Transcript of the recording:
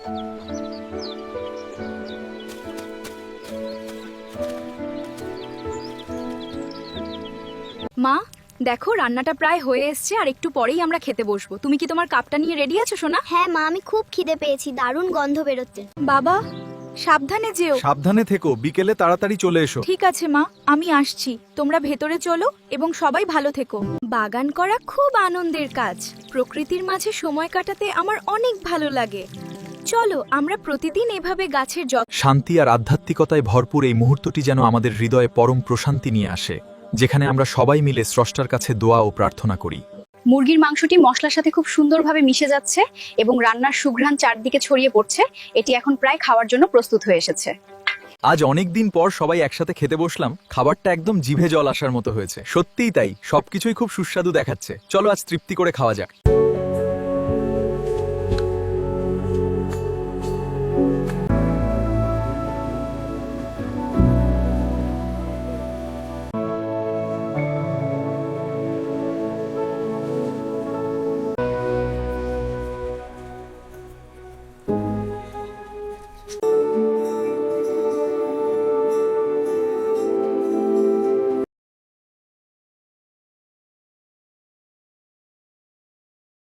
মা, দেখো রান্নাটা প্রায় হয়ে এসছে, আর একটু পরেই আমরা খেতে বসবো। তুমি কি তোমার কাপটা নিয়ে রেডি আছো সোনা? হ্যাঁ মা, আমি খুব খিদে পেয়েছি, দারুণ গন্ধ বেরোচ্ছে। বাবা, সাবধানে যেও। সাবধানে থেকো, বিকেলে তাড়াতাড়ি চলে এসো। ঠিক আছে মা, আমি আসছি। তোমরা ভেতরে চলো এবং সবাই ভালো থেকো। বাগান করা খুব আনন্দের কাজ। প্রকৃতির মাঝে সময় কাটাতে আমার অনেক ভালো লাগে। চলো আমরা প্রতিদিন এভাবে গাছের যত্ন। শান্তি আর আধ্যাত্মিকতায় ভরপুর এই মুহূর্তটি যেন আমাদের হৃদয়ে পরম প্রশান্তি নিয়ে আসে, যেখানে আমরা সবাই মিলে স্রষ্টার কাছে দোয়া ও প্রার্থনা করি। মুরগির মাংসটি মশলার সাথে খুব সুন্দরভাবে মিশে যাচ্ছে এবং রান্নার সুঘ্রাণ চারদিকে ছড়িয়ে পড়ছে। এটি এখন প্রায় খাওয়ার জন্য প্রস্তুত হয়ে এসেছে। আজ অনেক দিন পর সবাই একসাথে খেতে বসলাম। খাবারটা একদম জিভে জল আসার মতো হয়েছে। সত্যিই তাই, সবকিছুই খুব সুস্বাদু দেখাচ্ছে। চলো আজ তৃপ্তি করে খাওয়া যাক।